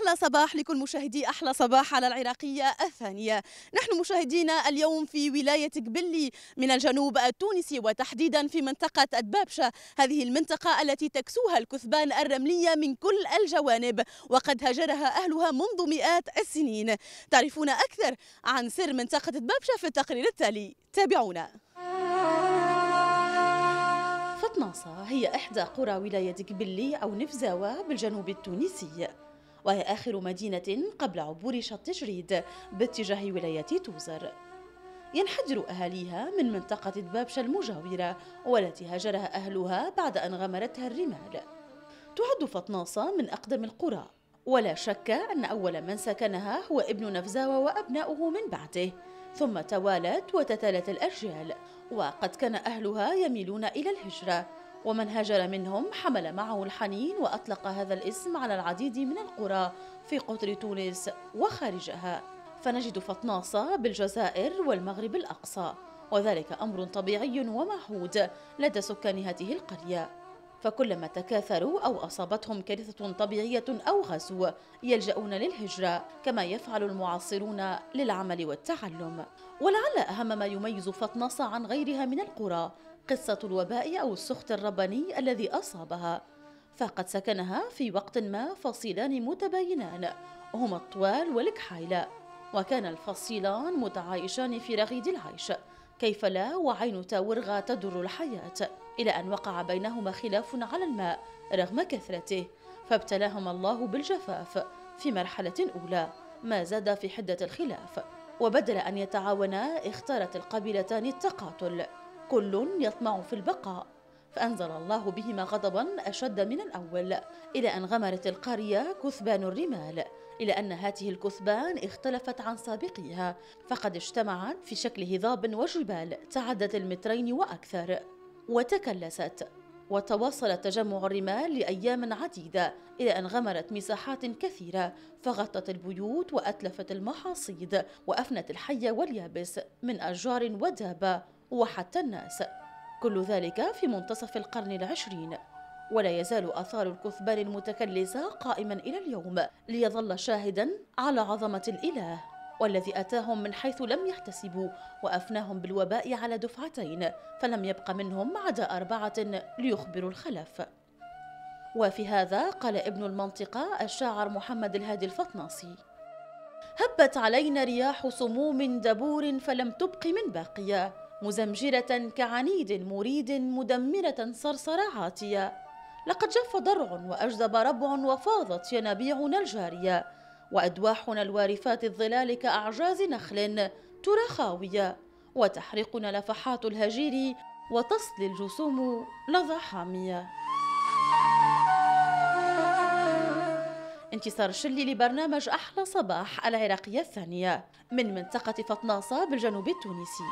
أحلى صباح لكل مشاهدي أحلى صباح على العراقية الثانية. نحن مشاهدينا اليوم في ولاية قبلي من الجنوب التونسي، وتحديدا في منطقة الدبابشة. هذه المنطقة التي تكسوها الكثبان الرملية من كل الجوانب، وقد هاجرها أهلها منذ مئات السنين. تعرفون أكثر عن سر منطقة الدبابشة في التقرير التالي، تابعونا. فطناصة هي إحدى قرى ولاية قبلي أو نفزاوة بالجنوب التونسي، وهي آخر مدينة قبل عبور شط جريد باتجاه ولاية توزر. ينحدر أهاليها من منطقة دبابشة المجاورة، والتي هاجرها أهلها بعد أن غمرتها الرمال. تعد فطناصة من أقدم القرى، ولا شك أن أول من سكنها هو ابن نفزاوة وأبناؤه من بعده، ثم توالت وتتالت الأجيال. وقد كان أهلها يميلون إلى الهجرة، ومن هاجر منهم حمل معه الحنين وأطلق هذا الاسم على العديد من القرى في قطر تونس وخارجها. فنجد فطناصة بالجزائر والمغرب الأقصى، وذلك أمر طبيعي ومعهود لدى سكان هذه القرية. فكلما تكاثروا أو أصابتهم كارثة طبيعية أو غزو يلجؤون للهجرة، كما يفعل المعاصرون للعمل والتعلم. ولعل أهم ما يميز فطناصة عن غيرها من القرى قصة الوباء أو السخط الرباني الذي أصابها. فقد سكنها في وقت ما فصيلان متباينان هما الطوال والكحيلة، وكان الفصيلان متعايشان في رغيد العيش، كيف لا وعين تاورغا تدر الحياة، إلى أن وقع بينهما خلاف على الماء رغم كثرته، فابتلاهما الله بالجفاف في مرحلة أولى، ما زاد في حدة الخلاف. وبدل أن يتعاونا اختارت القبيلتان التقاتل، كل يطمع في البقاء، فأنزل الله بهما غضبا أشد من الأول، إلى أن غمرت القرية كثبان الرمال، إلى أن هذه الكثبان اختلفت عن سابقيها، فقد اجتمعت في شكل هضاب وجبال تعدت المترين وأكثر، وتكلست، وتواصل تجمع الرمال لأيام عديدة، إلى أن غمرت مساحات كثيرة، فغطت البيوت وأتلفت المحاصيل، وأفنت الحي واليابس من أشجار ودابة وحتى الناس. كل ذلك في منتصف القرن العشرين، ولا يزال آثار الكثبان المتكلسة قائما إلى اليوم، ليظل شاهدا على عظمة الإله، والذي أتاهم من حيث لم يحتسبوا، وأفناهم بالوباء على دفعتين، فلم يبق منهم عدا 4 ليخبروا الخلف. وفي هذا قال ابن المنطقة الشاعر محمد الهادي الفطناصي: هبت علينا رياح سموم دبور فلم تبق من باقية، مزمجرة كعنيد مريد مدمرة صرصر عاتية. لقد جف ضرع وأجدب ربع وفاضت ينابيعنا الجارية، وأدواحنا الوارفات الظلال كأعجاز نخل ترى خاوية، وتحرقنا لفحات الهجير وتصلي الجسوم لظى حامية. انتصار الشلي لبرنامج أحلى صباح العراقية الثانية من منطقة فطناصة بالجنوب التونسي.